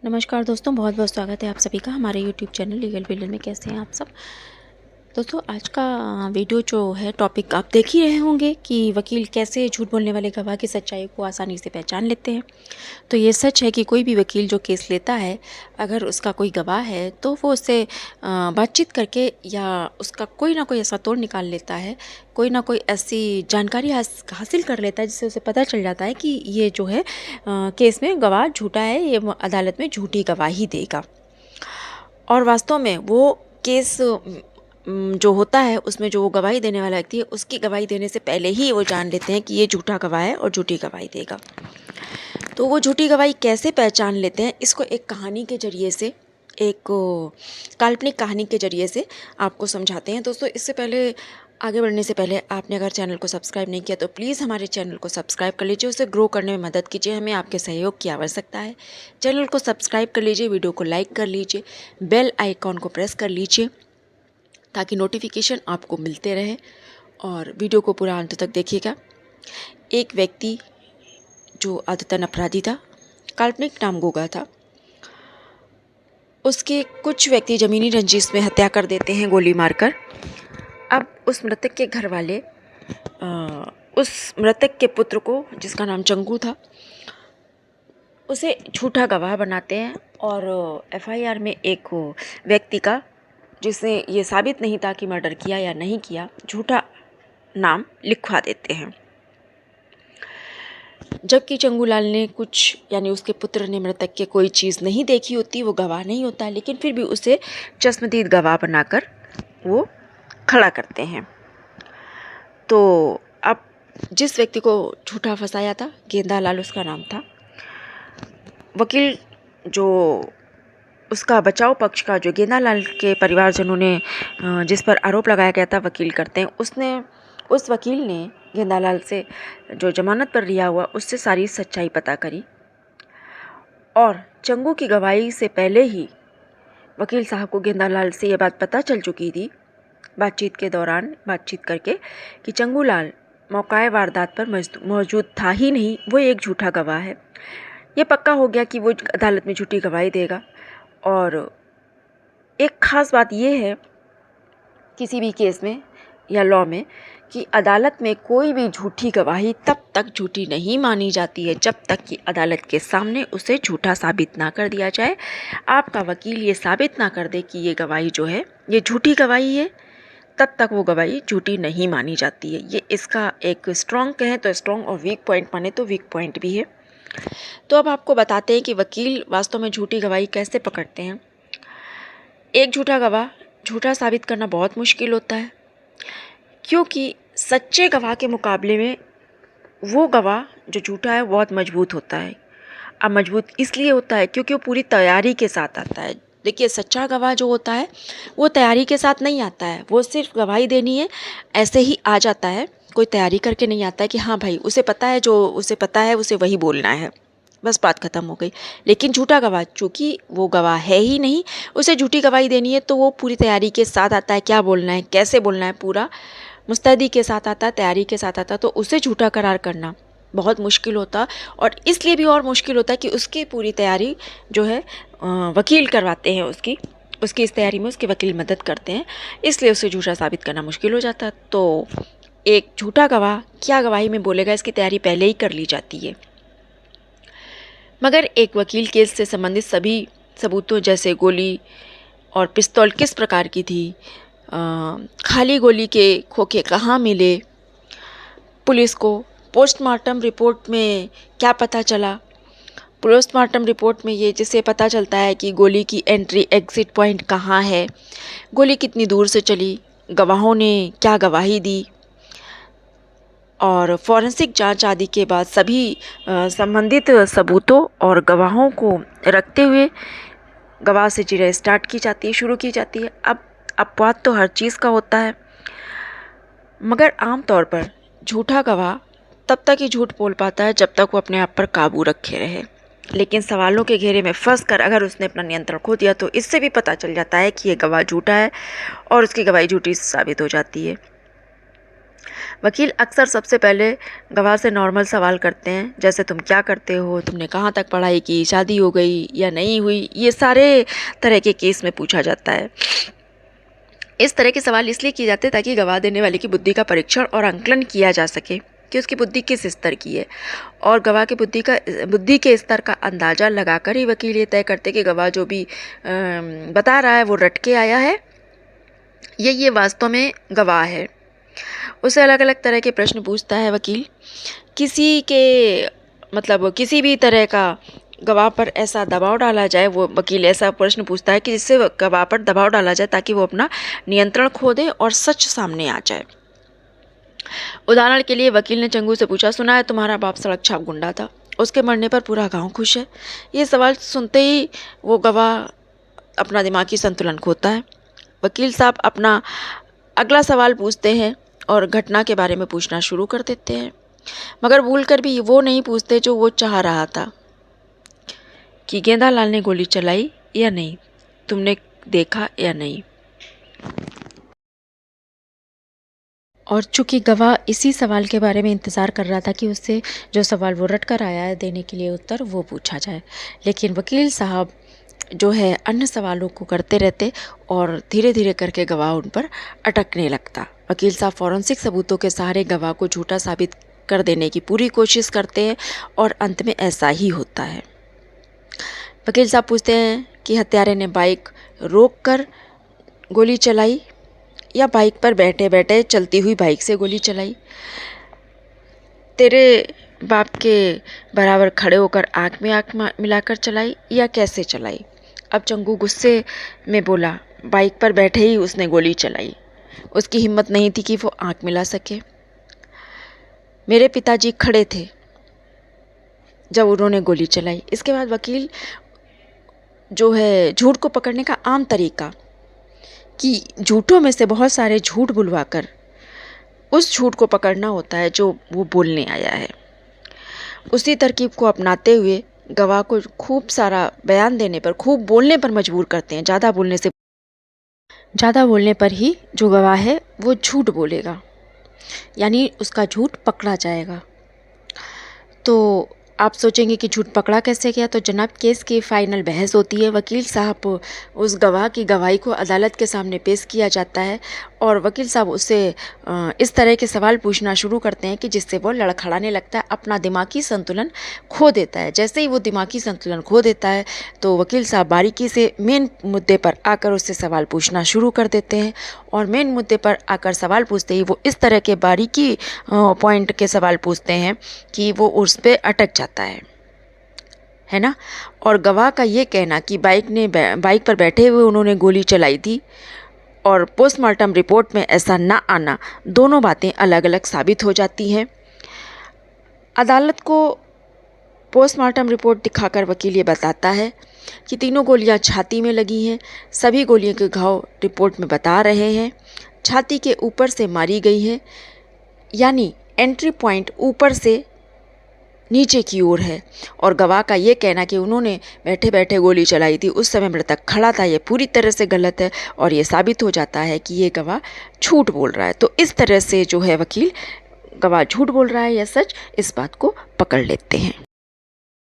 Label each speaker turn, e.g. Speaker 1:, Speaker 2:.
Speaker 1: नमस्कार दोस्तों, बहुत बहुत स्वागत है आप सभी का हमारे यूट्यूब चैनल लीगल विलन में। कैसे हैं आप सब दोस्तों? आज का वीडियो जो है टॉपिक आप देख ही रहे होंगे कि वकील कैसे झूठ बोलने वाले गवाह की सच्चाई को आसानी से पहचान लेते हैं। तो ये सच है कि कोई भी वकील जो केस लेता है, अगर उसका कोई गवाह है तो वो उससे बातचीत करके या उसका कोई ना कोई ऐसा तोड़ निकाल लेता है, कोई ना कोई ऐसी जानकारी हासिल कर लेता है जिससे उसे पता चल जाता है कि ये जो है केस में गवाह झूठा है, ये अदालत में झूठी गवाही देगा। और वास्तव में वो केस जो होता है उसमें जो वो गवाही देने वाला व्यक्ति है, उसकी गवाही देने से पहले ही वो जान लेते हैं कि ये झूठा गवाह है और झूठी गवाही देगा। तो वो झूठी गवाही कैसे पहचान लेते हैं, इसको एक कहानी के जरिए से, एक काल्पनिक कहानी के जरिए से आपको समझाते हैं। दोस्तों, इससे पहले आगे बढ़ने से पहले आपने अगर चैनल को सब्सक्राइब नहीं किया तो प्लीज़ हमारे चैनल को सब्सक्राइब कर लीजिए, उसे ग्रो करने में मदद कीजिए। हमें आपके सहयोग की आवश्यकता है। चैनल को सब्सक्राइब कर लीजिए, वीडियो को लाइक कर लीजिए, बेल आइकॉन को प्रेस कर लीजिए ताकि नोटिफिकेशन आपको मिलते रहे, और वीडियो को पूरा अंत तक देखिएगा। एक व्यक्ति जो आदतन अपराधी था, काल्पनिक नाम गोगा था, उसके कुछ व्यक्ति ज़मीनी रंजिश में हत्या कर देते हैं गोली मारकर। अब उस मृतक के घर वाले उस मृतक के पुत्र को, जिसका नाम चंगू था, उसे झूठा गवाह बनाते हैं और एफआईआर में एक व्यक्ति का, जिसने ये साबित नहीं था कि मर्डर किया या नहीं किया, झूठा नाम लिखवा देते हैं। जबकि चंगूलाल ने कुछ, यानी उसके पुत्र ने मृतक के कोई चीज़ नहीं देखी होती, वो गवाह नहीं होता, लेकिन फिर भी उसे चश्मदीद गवाह बनाकर वो खड़ा करते हैं। तो अब जिस व्यक्ति को झूठा फंसाया था, गेंदालाल उसका नाम था, वकील जो उसका बचाव पक्ष का, जो गेंदालाल के परिवारजनों ने जिस पर आरोप लगाया गया था वकील करते हैं, उस वकील ने गेंदालाल से, जो जमानत पर लिया हुआ, उससे सारी सच्चाई पता करी। और चंगू की गवाही से पहले ही वकील साहब को गेंदालाल से ये बात पता चल चुकी थी, बातचीत के दौरान बातचीत करके, कि चंगूलाल मौकाए वारदात पर मौजूद था ही नहीं, वो एक झूठा गवाह है। ये पक्का हो गया कि वो अदालत में झूठी गवाही देगा। और एक ख़ास बात ये है किसी भी केस में या लॉ में, कि अदालत में कोई भी झूठी गवाही तब तक झूठी नहीं मानी जाती है जब तक कि अदालत के सामने उसे झूठा साबित ना कर दिया जाए। आपका वकील ये साबित ना कर दे कि ये गवाही जो है ये झूठी गवाही है, तब तक वो गवाही झूठी नहीं मानी जाती है। ये इसका एक स्ट्रॉन्ग कहें तो स्ट्रॉन्ग, और वीक पॉइंट माने तो वीक पॉइंट भी है। तो अब आपको बताते हैं कि वकील वास्तव में झूठी गवाही कैसे पकड़ते हैं। एक झूठा गवाह झूठा साबित करना बहुत मुश्किल होता है, क्योंकि सच्चे गवाह के मुकाबले में वो गवाह जो झूठा है बहुत मजबूत होता है। अब मजबूत इसलिए होता है क्योंकि वो पूरी तैयारी के साथ आता है। देखिए, सच्चा गवाह जो होता है वो तैयारी के साथ नहीं आता है, वो सिर्फ गवाही देनी है ऐसे ही आ जाता है, कोई तैयारी करके नहीं आता है कि हाँ भाई उसे पता है, जो उसे पता है उसे वही बोलना है, बस बात ख़त्म हो गई। लेकिन झूठा गवाह, चूँकि वो गवाह है ही नहीं, उसे झूठी गवाही देनी है, तो वो पूरी तैयारी के साथ आता है, क्या बोलना है, कैसे बोलना है, पूरा मुस्तैदी के साथ आता है, तैयारी के साथ आता है। तो उसे झूठा करार करना बहुत मुश्किल होता, और इसलिए भी और मुश्किल होता है कि उसकी पूरी तैयारी जो है वकील करवाते हैं, उसकी इस तैयारी में उसके वकील मदद करते हैं, इसलिए उसे झूठा साबित करना मुश्किल हो जाता है। तो एक झूठा गवाह क्या गवाही में बोलेगा, इसकी तैयारी पहले ही कर ली जाती है। मगर एक वकील केस से संबंधित सभी सबूतों, जैसे गोली और पिस्तौल किस प्रकार की थी, खाली गोली के खोखे कहाँ मिले, पुलिस को पोस्टमार्टम रिपोर्ट में क्या पता चला, पोस्टमार्टम रिपोर्ट में ये जिससे पता चलता है कि गोली की एंट्री एग्ज़िट पॉइंट कहाँ है, गोली कितनी दूर से चली, गवाहों ने क्या गवाही दी, और फॉरेंसिक जांच आदि के बाद सभी संबंधित सबूतों और गवाहों को रखते हुए गवाह से जिरह स्टार्ट की जाती है, शुरू की जाती है। अब अपवाद तो हर चीज़ का होता है, मगर आम तौर पर झूठा गवाह तब तक ही झूठ बोल पाता है जब तक वो अपने आप पर काबू रखे रहे। लेकिन सवालों के घेरे में फंस कर अगर उसने अपना नियंत्रण खो दिया तो इससे भी पता चल जाता है कि ये गवाह झूठा है और उसकी गवाही झूठी साबित हो जाती है। वकील अक्सर सबसे पहले गवाह से नॉर्मल सवाल करते हैं, जैसे तुम क्या करते हो, तुमने कहाँ तक पढ़ाई की, शादी हो गई या नहीं हुई। ये सारे तरह के केस में पूछा जाता है। इस तरह के सवाल इसलिए किए जाते हैं ताकि गवाह देने वाले की बुद्धि का परीक्षण और आंकलन किया जा सके कि उसकी बुद्धि किस स्तर की है, और गवाह की बुद्धि के स्तर का अंदाज़ा लगाकर ही वकील ये तय करते कि गवाह जो भी बता रहा है वो रट के आया है या ये वास्तव में गवाह है। उसे अलग अलग तरह के प्रश्न पूछता है वकील। किसी भी तरह का गवाह पर ऐसा दबाव डाला जाए, वो वकील ऐसा प्रश्न पूछता है कि जिससे गवाह पर दबाव डाला जाए ताकि वो अपना नियंत्रण खो दे और सच सामने आ जाए। उदाहरण के लिए वकील ने चंगू से पूछा, सुना है तुम्हारा बाप सड़क छाप गुंडा था, उसके मरने पर पूरा गांव खुश है। ये सवाल सुनते ही वो गवाह अपना दिमागी संतुलन खोता है। वकील साहब अपना अगला सवाल पूछते हैं और घटना के बारे में पूछना शुरू कर देते हैं, मगर भूलकर भी वो नहीं पूछते जो वो चाह रहा था कि गेंदालाल ने गोली चलाई या नहीं, तुमने देखा या नहीं। और चूंकि गवाह इसी सवाल के बारे में इंतज़ार कर रहा था कि उससे जो सवाल वो रट कर आया है देने के लिए उत्तर वो पूछा जाए, लेकिन वकील साहब जो है अन्य सवालों को करते रहते और धीरे धीरे करके गवाह उन पर अटकने लगता। वकील साहब फॉरेंसिक सबूतों के सहारे गवाह को झूठा साबित कर देने की पूरी कोशिश करते हैं और अंत में ऐसा ही होता है। वकील साहब पूछते हैं कि हत्यारे ने बाइक रोक कर गोली चलाई या बाइक पर बैठे बैठे चलती हुई बाइक से गोली चलाई। तेरे बाप के बराबर खड़े होकर आँख में आँख मिलाकर चलाई या कैसे चलाई। अब चंगू गुस्से में बोला, बाइक पर बैठे ही उसने गोली चलाई, उसकी हिम्मत नहीं थी कि वो आँख मिला सके। मेरे पिताजी खड़े थे जब उन्होंने गोली चलाई। इसके बाद वकील जो है झूठ को पकड़ने का आम तरीका कि झूठों में से बहुत सारे झूठ बुलवाकर उस झूठ को पकड़ना होता है जो वो बोलने आया है। उसी तरकीब को अपनाते हुए गवाह को खूब सारा बयान देने पर, खूब बोलने पर मजबूर करते हैं। ज़्यादा बोलने पर ही जो गवाह है वो झूठ बोलेगा, यानी उसका झूठ पकड़ा जाएगा। तो आप सोचेंगे कि झूठ पकड़ा कैसे गया, तो जनाब केस की फाइनल बहस होती है। वकील साहब उस गवाह की गवाही को अदालत के सामने पेश किया जाता है और वकील साहब उससे इस तरह के सवाल पूछना शुरू करते हैं कि जिससे वो लड़खड़ाने लगता है, अपना दिमागी संतुलन खो देता है। जैसे ही वो दिमागी संतुलन खो देता है तो वकील साहब बारीकी से मेन मुद्दे पर आकर उससे सवाल पूछना शुरू कर देते हैं और मेन मुद्दे पर आकर सवाल पूछते ही वो इस तरह के बारीकी पॉइंट के सवाल पूछते हैं कि वो उस पर अटक जाता है ना। और गवाह का ये कहना कि बाइक पर बैठे हुए उन्होंने गोली चलाई थी और पोस्टमार्टम रिपोर्ट में ऐसा ना आना, दोनों बातें अलग अलग साबित हो जाती हैं। अदालत को पोस्टमार्टम रिपोर्ट दिखाकर वकील ये बताता है कि तीनों गोलियां छाती में लगी हैं। सभी गोलियों के घाव रिपोर्ट में बता रहे हैं छाती के ऊपर से मारी गई हैं, यानी एंट्री पॉइंट ऊपर से नीचे की ओर है। और गवाह का ये कहना कि उन्होंने बैठे बैठे गोली चलाई थी, उस समय मृतक खड़ा था, ये पूरी तरह से गलत है और ये साबित हो जाता है कि ये गवाह झूठ बोल रहा है। तो इस तरह से जो है वकील गवाह झूठ बोल रहा है या सच, इस बात को पकड़ लेते हैं।